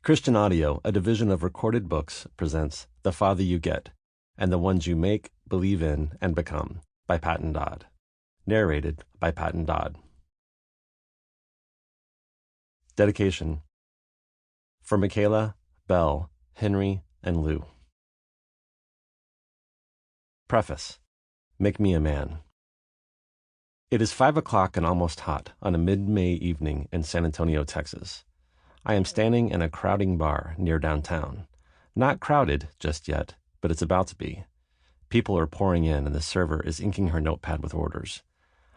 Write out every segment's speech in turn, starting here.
Christian Audio, a division of Recorded Books, presents The Father You Get, and the Ones You Make, Believe in, and Become, by Patton Dodd. Narrated by Patton Dodd. Dedication. For Michaela, Belle, Henry, and Lou. Preface. Make me a man. It is 5 o'clock and almost hot on a mid-May evening in San Antonio, Texas. I am standing in a crowding bar near downtown. Not crowded just yet, but it's about to be. People are pouring in and the server is inking her notepad with orders.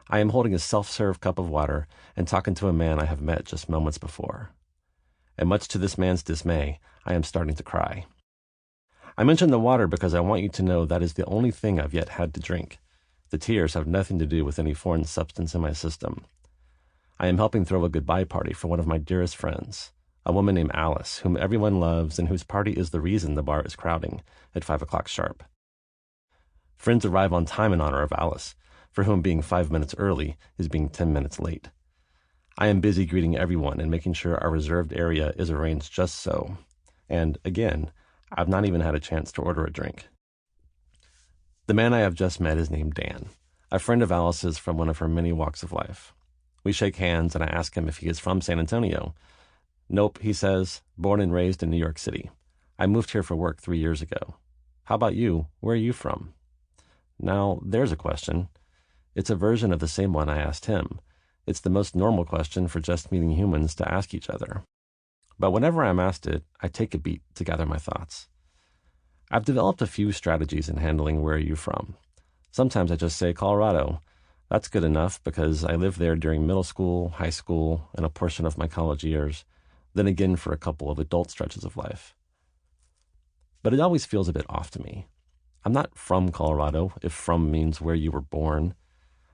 I am holding a self-serve cup of water and talking to a man I have met just moments before. And much to this man's dismay, I am starting to cry. I mention the water because I want you to know that is the only thing I've yet had to drink. The tears have nothing to do with any foreign substance in my system. I am helping throw a goodbye party for one of my dearest friends, a woman named Alice, whom everyone loves and whose party is the reason the bar is crowding at 5 o'clock sharp. Friends arrive on time in honor of Alice, for whom being 5 minutes early is being 10 minutes late. I am busy greeting everyone and making sure our reserved area is arranged just so. And, again, I've not even had a chance to order a drink. The man I have just met is named Dan, a friend of Alice's from one of her many walks of life. We shake hands and I ask him if he is from San Antonio. Nope, he says, born and raised in New York City. I moved here for work 3 years ago. How about you? Where are you from? Now, there's a question. It's a version of the same one I asked him. It's the most normal question for just meeting humans to ask each other. But whenever I'm asked it, I take a beat to gather my thoughts. I've developed a few strategies in handling where are you from. Sometimes I just say Colorado. That's good enough because I lived there during middle school, high school, and a portion of my college years, then again for a couple of adult stretches of life. But it always feels a bit off to me. I'm not from Colorado, if from means where you were born.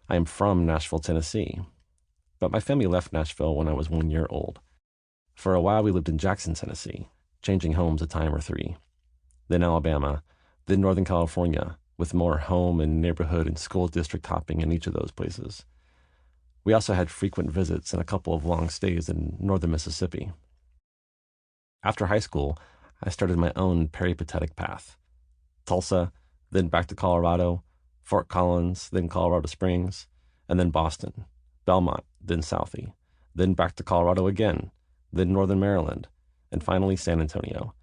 I am from Nashville, Tennessee. But my family left Nashville when I was 1 year old. For a while we lived in Jackson, Tennessee, changing homes a time or three. Then Alabama, then Northern California, with more home and neighborhood and school district hopping in each of those places. We also had frequent visits and a couple of long stays in northern Mississippi. After high school, I started my own peripatetic path. Tulsa, then back to Colorado, Fort Collins, then Colorado Springs, and then Boston, Belmont, then Southie, then back to Colorado again, then Northern Maryland, and finally San Antonio,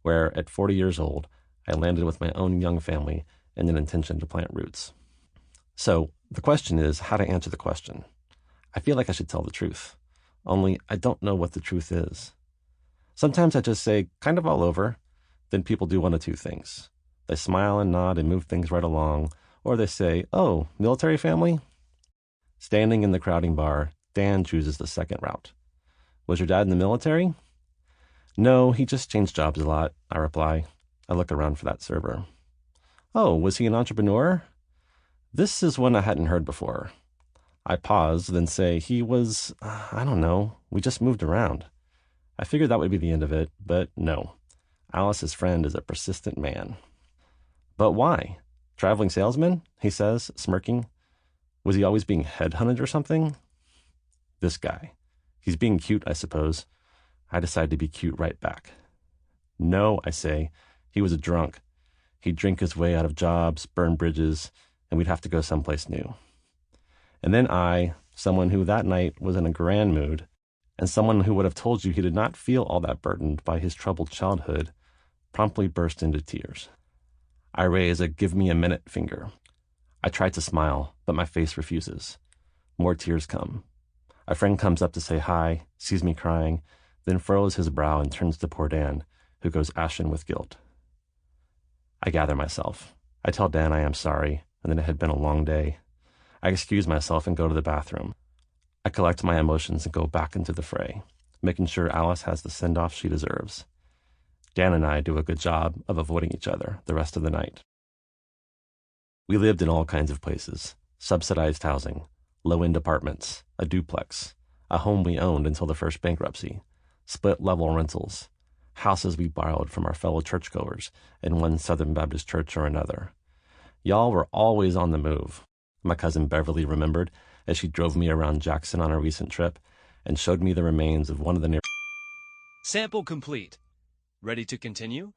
where at 40 years old, I landed with my own young family and an intention to plant roots. So the question is how to answer the question. I feel like I should tell the truth, only I don't know what the truth is. Sometimes I just say kind of all over, then people do one of two things. They smile and nod and move things right along, or they say, oh, military family? Standing in the crowding bar, Dan chooses the second route. Was your dad in the military? No, he just changed jobs a lot, I reply. I look around for that server. Oh, was he an entrepreneur? This is one I hadn't heard before. I pause, then say he was, I don't know, we just moved around. I figured that would be the end of it, but no. Alice's friend is a persistent man. But why? Traveling salesman? He says, smirking. Was he always being headhunted or something? This guy. He's being cute, I suppose. I decide to be cute right back. No, I say. He was a drunk. He'd drink his way out of jobs, burn bridges, and we'd have to go someplace new. And then I, someone who that night was in a grand mood, and someone who would have told you he did not feel all that burdened by his troubled childhood, promptly burst into tears. I raise a give me a minute finger. I try to smile, but my face refuses. More tears come. A friend comes up to say hi, sees me crying, then furrows his brow and turns to poor Dan, who goes ashen with guilt. I gather myself. I tell Dan I am sorry, and that it had been a long day. I excuse myself and go to the bathroom. I collect my emotions and go back into the fray, making sure Alice has the send-off she deserves. Dan and I do a good job of avoiding each other the rest of the night. We lived in all kinds of places, subsidized housing, low-end apartments, a duplex, a home we owned until the first bankruptcy, split-level rentals, houses we borrowed from our fellow churchgoers in one Southern Baptist church or another. Y'all were always on the move, my cousin Beverly remembered as she drove me around Jackson on a recent trip and showed me the remains of one of the Sample complete. Ready to continue?